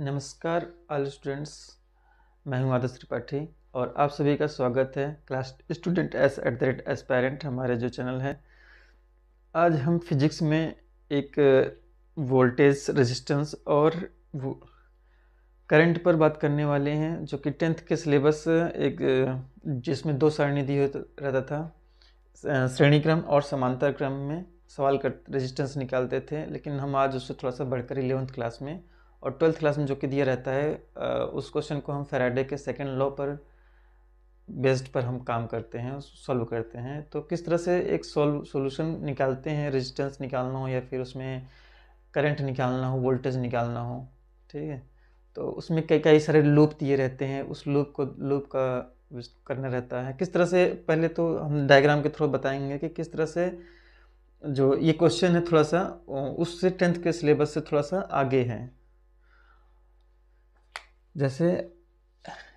नमस्कार all students. मैं हूं आदर्श त्रिपाठी और आप सभी का स्वागत है क्लास स्टूडेंट एस्पायरेंट हमारे जो चैनल है। आज हम फिजिक्स में एक वोल्टेज रेजिस्टेंस और करंट पर बात करने वाले हैं, जो कि 10th के सिलेबस एक जिसमें दो सारणी दी रहता था, श्रेणी क्रम और समांतर क्रम में सवाल कर रेजिस्टेंस निकालते थे। लेकिन हम आज उससे थोड़ा सा बढ़कर 11th क्लास में और 12th क्लास में जो कि दिया रहता है, उस क्वेश्चन को हम फैराडे के सेकंड लॉ पर बेस्ड पर हम काम करते हैं, सॉल्व करते हैं। तो किस तरह से एक सॉल्यूशन निकालते हैं, रेजिस्टेंस निकालना हो या फिर उसमें करंट निकालना हो, वोल्टेज निकालना हो, ठीक है। तो उसमें कई कई सारे लूप दिए रहते हैं, उस लूप का करना रहता है। किस तरह से, पहले तो हम डायग्राम के थ्रू बताएंगे कि किस तरह से जो ये क्वेश्चन है थोड़ा सा उससे 10th के सिलेबस से थोड़ा सा आगे है। जैसे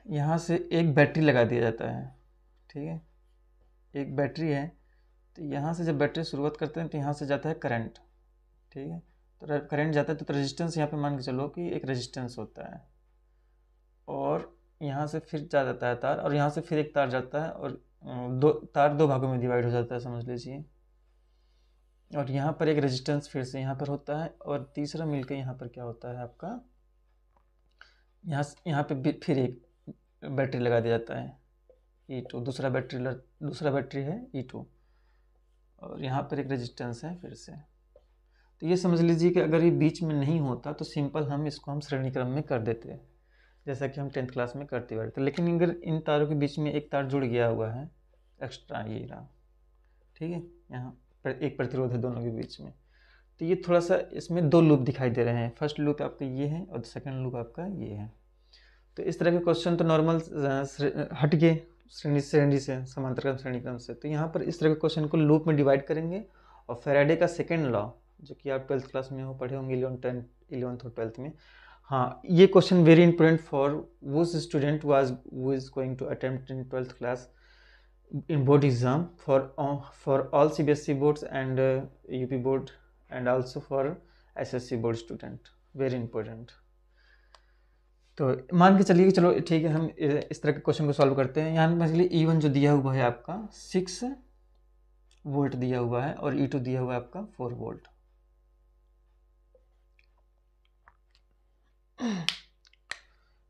यहाँ से एक बैटरी लगा दिया जाता है, ठीक है। एक बैटरी है, तो यहाँ से जब बैटरी शुरुआत करते हैं तो यहाँ से जाता है करंट, ठीक है। तो करंट जाता है तो रेजिस्टेंस यहाँ पे मान के चलो कि एक रेजिस्टेंस होता है, और यहाँ से फिर जा जाता है तार, और यहाँ से फिर एक तार जाता है, और दो भागों में डिवाइड हो जाता है, समझ लीजिए। और यहाँ पर एक रेजिस्टेंस फिर से यहाँ पर होता है, और तीसरा मिलकर यहाँ पर क्या होता है आपका, यहाँ पे फिर एक बैटरी लगा दिया जाता है E2, दूसरा बैटरी है E2, और यहाँ पर एक रेजिस्टेंस है फिर से। तो ये समझ लीजिए कि अगर ये बीच में नहीं होता तो सिंपल हम इसको श्रेणी क्रम में कर देते, जैसा कि हम 10th क्लास में करते हुए थे। लेकिन अगर इन तारों के बीच में एक तार जुड़ गया हुआ है एक्स्ट्रा, ये रहा, ठीक है, यहाँ पर एक प्रतिरोध है दोनों के बीच में, तो ये थोड़ा सा इसमें दो लूप दिखाई दे रहे हैं। फर्स्ट लूप आपका ये है और सेकंड लूप आपका ये है। तो इस तरह के क्वेश्चन तो नॉर्मल हट गए श्रेणी से, समांतर क्रम श्रेणी क्रम से। तो यहाँ पर इस तरह के क्वेश्चन को लूप में डिवाइड करेंगे, और फैराडे का सेकंड लॉ, जो कि आप 12th क्लास में हो पढ़े होंगे, 11th और 12th में। हाँ, ये क्वेश्चन वेरी इंपॉर्टेंट फॉर वो student who is going to attempt in 12th class in board exam for all CBSE boards and UP board, and also for SSC board student, very important। तो मान के चलिए कि चलो ठीक है, हम इस तरह के क्वेश्चन को सॉल्व करते हैं। यहाँ पर चलिए E1 जो दिया हुआ है आपका 6 वोल्ट दिया हुआ है, और E2 दिया हुआ है आपका 4 वोल्ट।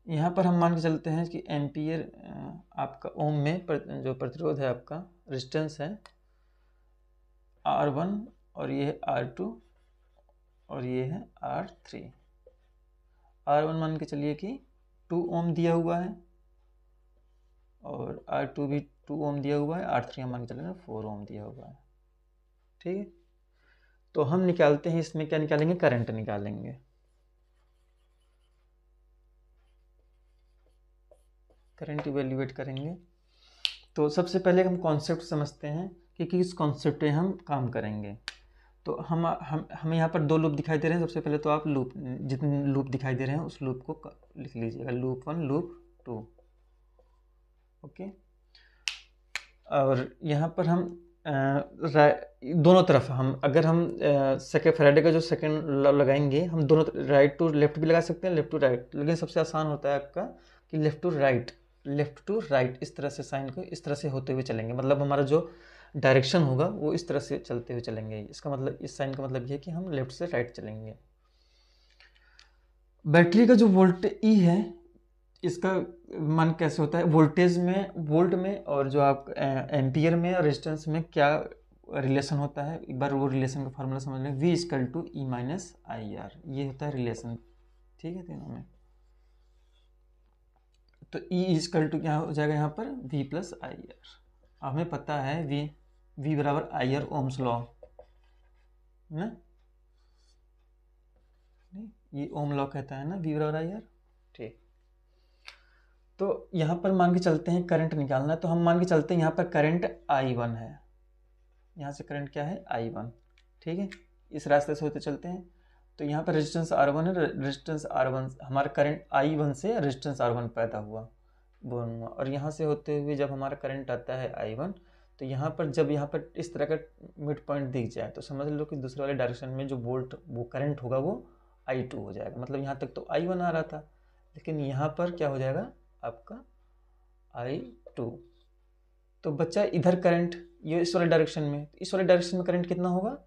यहाँ पर हम मान के चलते हैं कि एम्पियर आपका ओम में जो प्रतिरोध है आपका, रेजिस्टेंस है R1, और ये है R2, और ये है R3। R1 मान के चलिए कि 2 ओम दिया हुआ है, और R2 भी 2 ओम दिया हुआ है, R3 हम मान के चलेंगे 4 ओम दिया हुआ है, ठीक है। तो हम निकालते हैं, इसमें क्या निकालेंगे, करंट निकालेंगे। करंट इवेल्युएट करेंगे। तो सबसे पहले हम कॉन्सेप्ट समझते हैं कि किस कॉन्सेप्ट पे हम काम करेंगे। तो हमें यहाँ पर दो लूप दिखाई दे रहे हैं। सबसे पहले तो आप लूप, जितने लूप दिखाई दे रहे हैं उस लूप को लिख लीजिएगा, लूप 1, लूप 2, ओके। और यहाँ पर हम दोनों तरफ अगर हम फैराडे का जो सेकंड लॉ लगाएंगे, हम दोनों राइट टू लेफ्ट भी लगा सकते हैं, लेफ्ट टू राइट, लेकिन सबसे आसान होता है आपका कि लेफ्ट टू राइट, इस तरह से साइन को इस तरह से होते हुए चलेंगे। मतलब हमारा जो डायरेक्शन होगा वो इस तरह से चलते हुए चलेंगे। इसका मतलब, इस साइन का मतलब ये है कि हम लेफ्ट से राइट चलेंगे। बैटरी का जो वोल्ट E है, इसका मान कैसे होता है, वोल्टेज में, वोल्ट में, और जो आप एम्पियर में और रेजिस्टेंस में क्या रिलेशन होता है, एक बार वो रिलेशन का फार्मूला समझ लें। V equal to E minus IR, ये होता है रिलेशन, ठीक है, तीनों में। तो E इक्वल टू क्या हो जाएगा यहाँ पर, V प्लस IR। हमें पता है V बराबर IR, ओम्स लॉ ना, ये ओम लॉ कहता है ना, V बराबर IR, ठीक। तो यहाँ पर मान के चलते हैं करंट निकालना है, तो हम मान के चलते हैं यहाँ पर करंट I1 है, यहाँ से करंट क्या है, I1, ठीक है। इस रास्ते से होते चलते हैं। तो यहाँ पर रेजिस्टेंस R1 है, रेजिस्टेंस R1, हमारा करंट I1 से रेजिस्टेंस R1 पैदा हुआ, बोर्न हुआ, और यहाँ से होते हुए जब हमारा करंट आता है I1, तो यहाँ पर जब यहाँ पर इस तरह का मिड पॉइंट दिख जाए तो समझ लो कि दूसरे वाले डायरेक्शन में जो वोल्ट वो करंट होगा वो I2 हो जाएगा। मतलब यहाँ तक तो I1 आ रहा था, लेकिन यहाँ पर क्या हो जाएगा आपका I2। तो बच्चा इधर करंट, ये इस वाले डायरेक्शन में, इस वाले डायरेक्शन में करंट कितना होगा,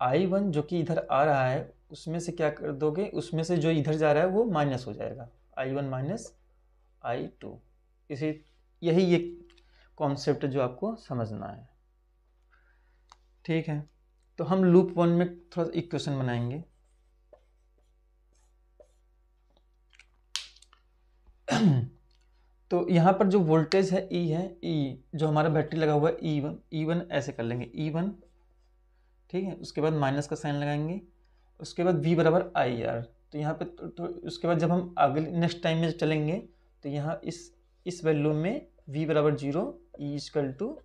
I1 जो कि इधर आ रहा है उसमें से क्या कर दोगे, उसमें से जो इधर जा रहा है वो माइनस हो जाएगा, I1 माइनस I2। इसी यही ये कॉन्सेप्ट जो आपको समझना है, ठीक है। तो हम लूप 1 में थोड़ा सा इक्वेशन बनाएंगे। तो यहाँ पर जो वोल्टेज है E है, E जो हमारा बैटरी लगा हुआ है E1, E1 ऐसे कर लेंगे E1, ठीक है। उसके बाद माइनस का साइन लगाएंगे, उसके बाद V बराबर IR। तो यहाँ पे तो उसके बाद जब हम अगले नेक्स्ट टाइम में चलेंगे तो यहाँ इस वैल्यू में V बराबर 0, E इक्वल टू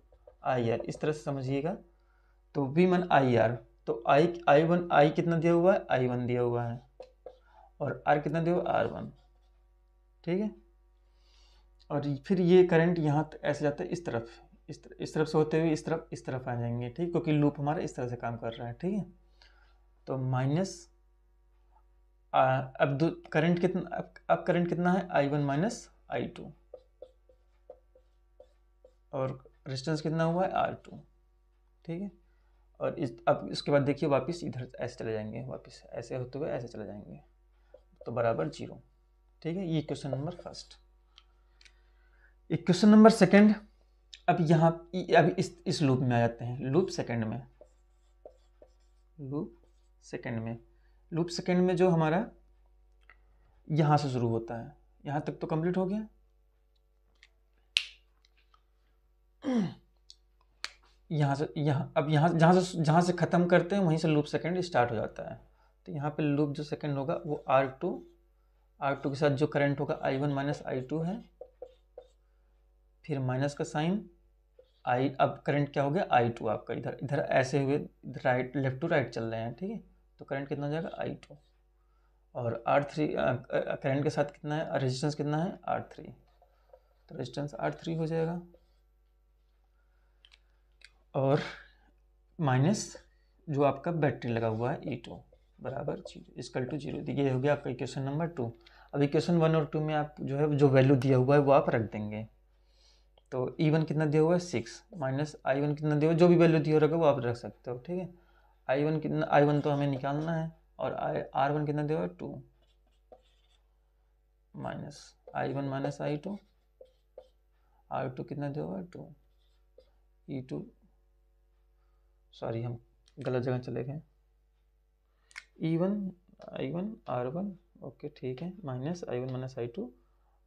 IR, इस तरह से समझिएगा। तो V मन IR, तो I कितना दिया हुआ है, I1 दिया हुआ है, और R कितना दिया हुआ है, R1, ठीक है। और फिर ये करंट यहाँ ऐसे जाता है इस तरफ, इस तरफ से होते हुए इस तरफ आ जाएंगे, ठीक, क्योंकि लूप हमारा इस तरह से काम कर रहा है, ठीक है। तो माइनस अब करंट कितना, अब करंट कितना है, I1 माइनस I2, और रेजिस्टेंस कितना हुआ है, R2, ठीक है। और अब इसके बाद देखिए वापस इधर ऐसे चले जाएंगे, वापस ऐसे होते हुए ऐसे चले जाएंगे, तो बराबर 0, ठीक है। ये equation number first. Equation number second, अब यहाँ अब इस लूप में आ जाते हैं, लूप सेकंड में जो हमारा यहाँ से शुरू होता है, यहाँ तक तो कंप्लीट हो गया। अब यहाँ जहाँ से ख़त्म करते हैं वहीं से लूप सेकंड स्टार्ट हो जाता है। तो यहाँ पे लूप जो सेकंड होगा वो R2 के साथ जो करंट होगा I1 माइनस I2 है, फिर माइनस का साइन अब करंट क्या हो गया, I2 आपका इधर ऐसे हुए, राइट लेफ्ट टू राइट चल रहे हैं, ठीक है। तो करंट कितना हो जाएगा, I2, और R3 करंट के साथ कितना है, रेजिस्टेंस कितना है, R3, तो रेजिस्टेंस R3 हो जाएगा, और माइनस जो आपका बैटरी लगा हुआ है E2 बराबर 0 इक्वल टू 0। ये हो गया आपका इक्वेशन नंबर 2। अब इक्वेशन 1 और 2 में आप जो है जो वैल्यू दिया हुआ है वो आप रख देंगे। तो E1 कितना दिया हुआ है 6, माइनस I1 कितना दिया हुआ, जो भी वैल्यू दिया रहेगा वो आप रख सकते हो, ठीक है। I1 तो हमें निकालना है, और R1 कितना दिया हुआ है 2, minus I1 minus I2, R2 कितना दिया हुआ है 2, E2, सॉरी हम गलत जगह चले गए, E1 I1 R1, ओके ठीक है, minus I1 minus I2,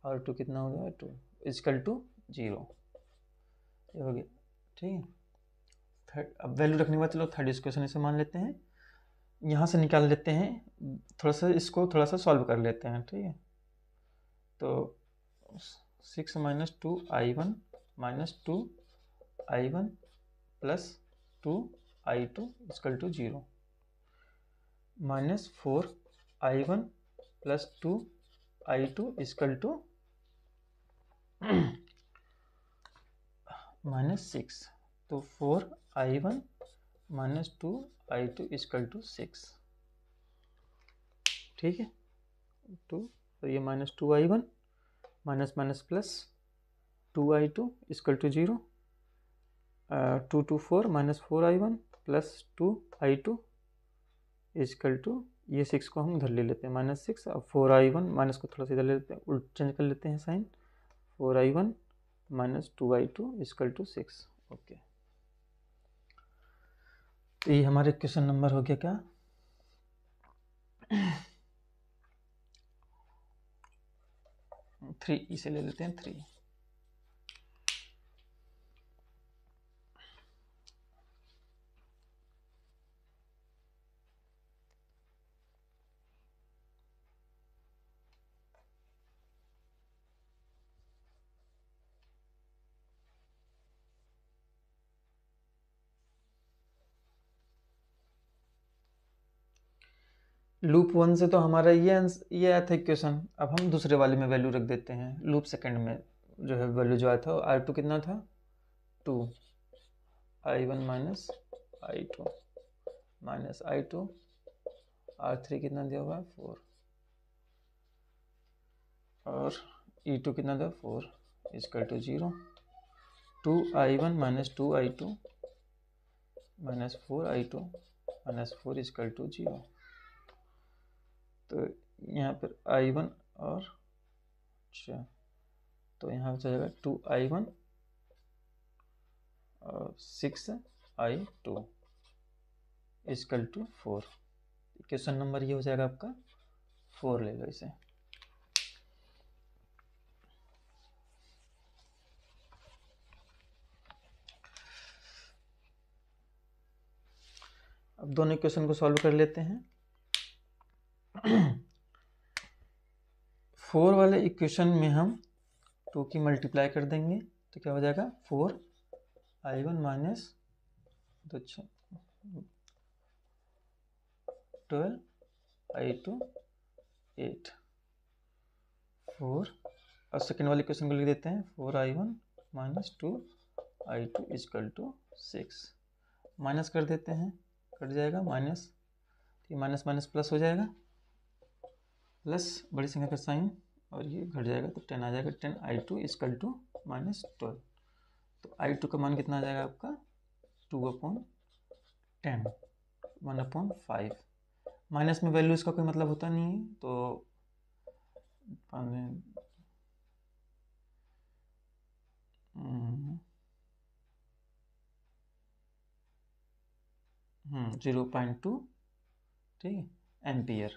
R2 कितना हो गया 2 इक्वल टू 0, ये हो गया, ठीक है। अब वैल्यू रखने के बाद चलो थर्ड इक्वेशन इसे मान लेते हैं, यहाँ से निकाल लेते हैं, थोड़ा सा इसको थोड़ा सा सॉल्व कर लेते हैं, ठीक है। तो 6 minus 2 I1 minus 2 I1 plus 2 I2 equal to 0, minus 4 I1 plus 2 I2 equal to minus 6, तो 4 I1 minus 2 I2 equal to 6, ठीक है। तो ये minus 2 I1 minus minus plus 2 I2 equal to 0, 2 2 4 minus 4 I1 plus 2 I2 equal to, ये 6 को हम इधर ले लेते हैं माइनस 6, अब 4 I1 माइनस को थोड़ा सा इधर ले लेते हैं, उल्ट चेंज कर लेते हैं sign, 4 I1 minus 2 I2 equal to 6, okay. तो ये हमारे क्वेश्चन नंबर हो गया क्या 3, इसे ले लेते हैं 3। लूप 1 से तो हमारा ये आया था इक्वेशन, अब हम दूसरे वाले में वैल्यू रख देते हैं। लूप सेकंड में जो है वैल्यू जो आया था R2 कितना था 2, I1 minus I2 minus I2 R3 कितना दिया हुआ है 4, और E2 कितना दिया 4 equal to 0, 2I1 minus 2I2 minus 4I2 minus 4 equal to 0। तो यहाँ पर I1 और अच्छा, तो यहाँ हो जाएगा 2I1 और 6I2 is equal to 4। Question number ये हो जाएगा आपका 4, ले लो इसे। अब दोनों इक्वेशन को सॉल्व कर लेते हैं। 4 वाले इक्वेशन में हम 2 की मल्टीप्लाई कर देंगे तो क्या हो जाएगा 4I1 माइनस 12I2 8 4, और सेकेंड वाले इक्वेशन को लिख देते हैं 4I1 minus 2I2 is equal to 6। Minus कर देते हैं, कट जाएगा माइनस, ये माइनस माइनस प्लस हो जाएगा, प्लस बड़ी संख्या का साइन और ये घट जाएगा तो 10 आ जाएगा। 10I2 is equal to minus 12। तो I2 का मान कितना आ जाएगा आपका 2/10, 1/5। माइनस में वैल्यू इसका कोई मतलब होता नहीं है, तो 0.2, ठीक है, एम्पियर।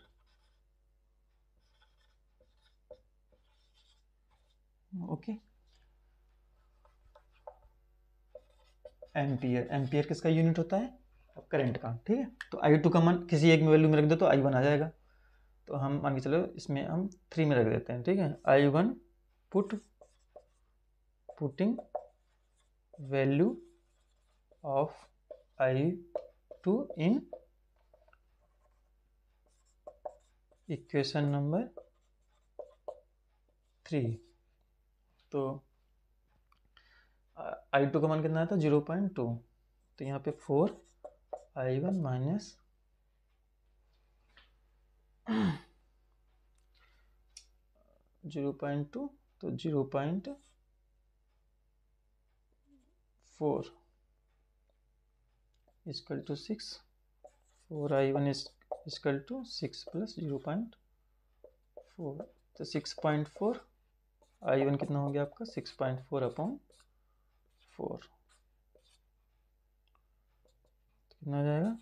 ओके, एम्पियर किसका यूनिट होता है, करंट का, ठीक है। तो I2 का मान किसी एक में वैल्यू में रख दो तो I1 आ जाएगा। तो हम मान के चलो इसमें हम 3 में रख देते हैं, ठीक है। I1 putting value of I2 in equation number 3। तो I2 का मान कितना आता है 0.2, तो यहाँ पे 4I1 माइनस 0.2, तो 0.4 equal to 6, 4I1 equal to 6 plus 0.4, तो 6.4, I1 कितना हो गया आपका 6.4/4, कितना आ जाएगा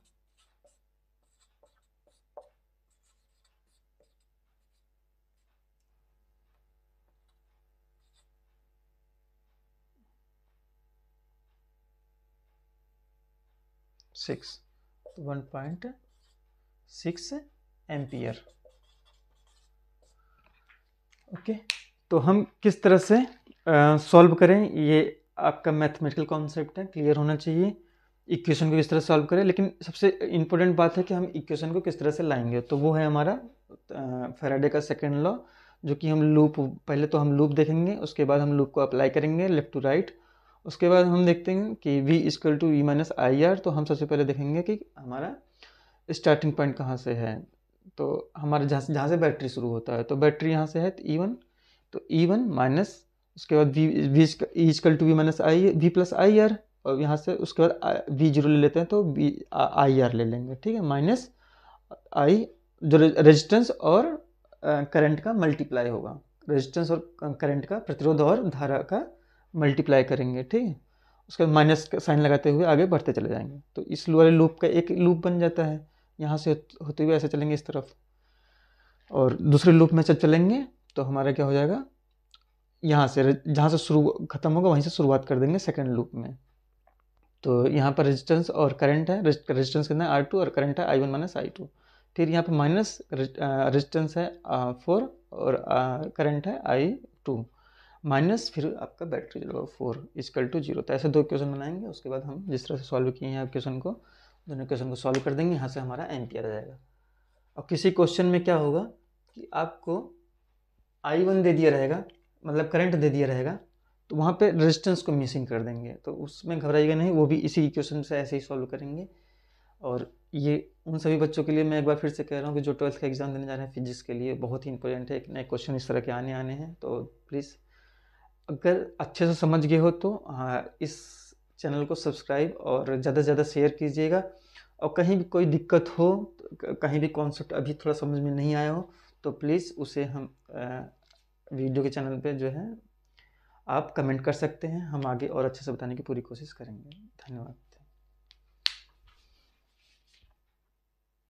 6, तो 1.6 एम्पियर। ओके, तो हम किस तरह से सॉल्व करें, ये आपका मैथमेटिकल कॉन्सेप्ट है, क्लियर होना चाहिए। इक्वेशन को किस तरह सॉल्व करें, लेकिन सबसे इम्पोर्टेंट बात है कि हम इक्वेशन को किस तरह से लाएंगे। तो वो है हमारा फैराडे का सेकेंड लॉ, जो कि हम लूप, पहले तो हम लूप देखेंगे, उसके बाद हम लूप को अप्लाई करेंगे लेफ्ट टू राइट। उसके बाद हम देखते हैं कि V इक्वल टू E-IR। तो हम सबसे पहले देखेंगे कि हमारा स्टार्टिंग पॉइंट कहाँ से है। तो हमारे जहाँ से बैटरी शुरू होता है, तो बैटरी यहाँ से है तो E1, तो E1 माइनस, उसके बाद V equal to V plus IR, और यहाँ से उसके बाद V0 ले लेते हैं तो IR ले लेंगे, ठीक है, माइनस I जो रेजिस्टेंस और करंट का मल्टीप्लाई होगा, रेजिस्टेंस और करंट का, प्रतिरोध और धारा का मल्टीप्लाई करेंगे, ठीक है। उसके बाद माइनस का साइन लगाते हुए आगे बढ़ते चले जाएंगे। तो इस वाले लूप का एक लूप बन जाता है, यहाँ से होते हुए ऐसे चलेंगे इस तरफ, और दूसरे लूप में जब चलेंगे तो हमारा क्या हो जाएगा, यहाँ से जहाँ से शुरू खत्म होगा वहीं से शुरुआत कर देंगे सेकेंड लूप में। तो यहाँ पर रेजिस्टेंस और करंट है, रेजिस्टेंस कितना है R2 और करंट है I1 माइनस I2। फिर यहाँ पर माइनस रेजिस्टेंस है 4 और करंट है I2, माइनस फिर आपका बैटरी जो होगा 4 इक्वल टू 0। तो ऐसे दो इक्वेशन बनाएंगे। उसके बाद हम जिस तरह से सॉल्व किए हैं इक्वेशन को, दोनों इक्वेशन को सॉल्व कर देंगे, यहाँ से हमारा एम्पियर आ जाएगा। और किसी क्वेश्चन में क्या होगा कि आपको I1 दे दिया रहेगा, मतलब करंट दे दिया रहेगा, तो वहाँ पे रेजिस्टेंस को मिसिंग कर देंगे, तो उसमें घबराइएगा नहीं, वो भी इसी इक्वेशन से ऐसे ही सॉल्व करेंगे। और ये उन सभी बच्चों के लिए मैं एक बार फिर से कह रहा हूँ कि जो 12th का एग्ज़ाम देने जा रहे हैं फिजिक्स के लिए, बहुत ही इंपॉर्टेंट है। एक नए क्वेश्चन इस तरह के आने हैं, तो प्लीज़ अगर अच्छे से समझ गए हो तो इस चैनल को सब्सक्राइब और ज़्यादा से ज़्यादा शेयर कीजिएगा। और कहीं भी कोई दिक्कत हो, कहीं भी कॉन्सेप्ट अभी थोड़ा समझ में नहीं आया हो, तो प्लीज़ उसे हम वीडियो के चैनल पे जो है आप कमेंट कर सकते हैं। हम आगे और अच्छे से बताने की पूरी कोशिश करेंगे। धन्यवाद।